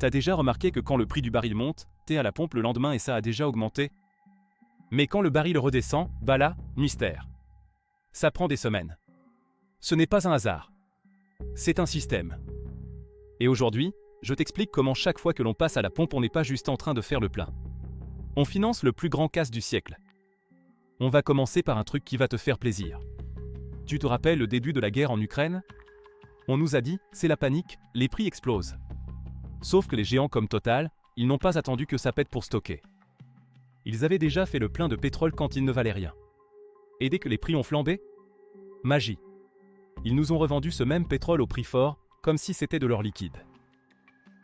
T'as déjà remarqué que quand le prix du baril monte, t'es à la pompe le lendemain et ça a déjà augmenté? Mais quand le baril redescend, bah là, mystère. Ça prend des semaines. Ce n'est pas un hasard. C'est un système. Et aujourd'hui, je t'explique comment chaque fois que l'on passe à la pompe, on n'est pas juste en train de faire le plein. On finance le plus grand casse du siècle. On va commencer par un truc qui va te faire plaisir. Tu te rappelles le début de la guerre en Ukraine? On nous a dit, c'est la panique, les prix explosent. Sauf que les géants comme Total, ils n'ont pas attendu que ça pète pour stocker. Ils avaient déjà fait le plein de pétrole quand il ne valait rien. Et dès que les prix ont flambé, magie. Ils nous ont revendu ce même pétrole au prix fort, comme si c'était de l'or liquide.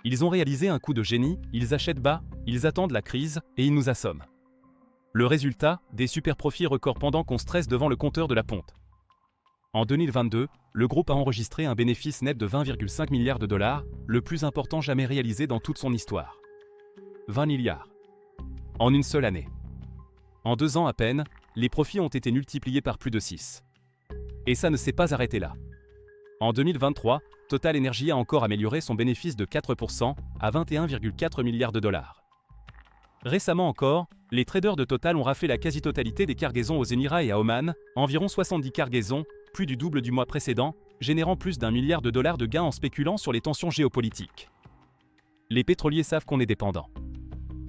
Ils ont réalisé un coup de génie, ils achètent bas, ils attendent la crise, et ils nous assomment. Le résultat, des super profits records pendant qu'on stresse devant le compteur de la pompe. En 2022, le groupe a enregistré un bénéfice net de 20,5 milliards de dollars, le plus important jamais réalisé dans toute son histoire. 20 milliards. En une seule année. En 2 ans à peine, les profits ont été multipliés par plus de 6. Et ça ne s'est pas arrêté là. En 2023, Total Energy a encore amélioré son bénéfice de 4% à 21,4 milliards de dollars. Récemment encore, les traders de Total ont raflé la quasi-totalité des cargaisons aux Émirats et à Oman, environ 70 cargaisons, plus du double du mois précédent, générant plus d'1 milliard de dollars de gains en spéculant sur les tensions géopolitiques. Les pétroliers savent qu'on est dépendant.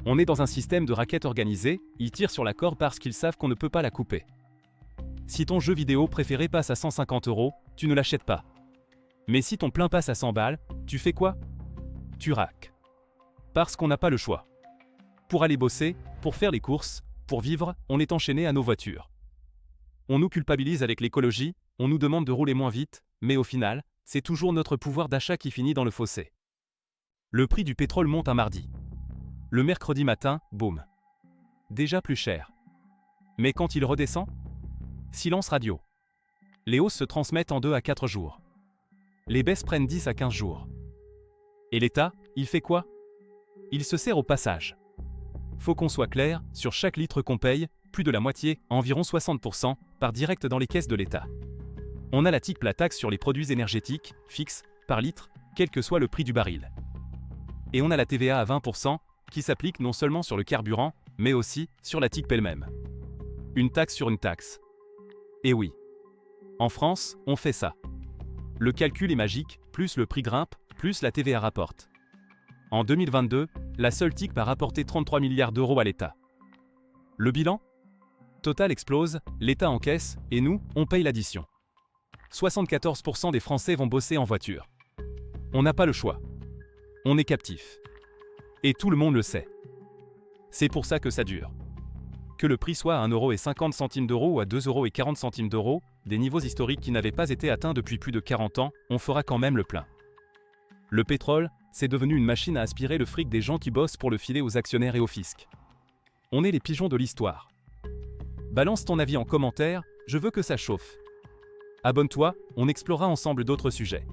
On est dans un système de raquettes organisé, ils tirent sur la corde parce qu'ils savent qu'on ne peut pas la couper. Si ton jeu vidéo préféré passe à 150 €, tu ne l'achètes pas. Mais si ton plein passe à 100 balles, tu fais quoi? Tu raques. Parce qu'on n'a pas le choix. Pour aller bosser, pour faire les courses, pour vivre, on est enchaîné à nos voitures. On nous culpabilise avec l'écologie, on nous demande de rouler moins vite, mais au final, c'est toujours notre pouvoir d'achat qui finit dans le fossé. Le prix du pétrole monte un mardi. Le mercredi matin, boum. Déjà plus cher. Mais quand il redescend? Silence radio. Les hausses se transmettent en 2 à 4 jours. Les baisses prennent 10 à 15 jours. Et l'État, il fait quoi? Il se sert au passage. Faut qu'on soit clair, sur chaque litre qu'on paye, plus de la moitié, environ 60%, part direct dans les caisses de l'État. On a la TIC, la taxe sur les produits énergétiques, fixe, par litre, quel que soit le prix du baril. Et on a la TVA à 20%, qui s'applique non seulement sur le carburant, mais aussi sur la TIC elle-même. Une taxe sur une taxe. Et oui. En France, on fait ça. Le calcul est magique, plus le prix grimpe, plus la TVA rapporte. En 2022, la seule TIC va rapporter 33 milliards d'euros à l'État. Le bilan? Total explose, l'État encaisse, et nous, on paye l'addition. 74% des Français vont bosser en voiture. On n'a pas le choix. On est captif. Et tout le monde le sait. C'est pour ça que ça dure. Que le prix soit à 1,50 € ou à 2,40 €, des niveaux historiques qui n'avaient pas été atteints depuis plus de 40 ans, on fera quand même le plein. Le pétrole, c'est devenu une machine à aspirer le fric des gens qui bossent pour le filer aux actionnaires et au fisc. On est les pigeons de l'histoire. Balance ton avis en commentaire, je veux que ça chauffe. Abonne-toi, on explorera ensemble d'autres sujets.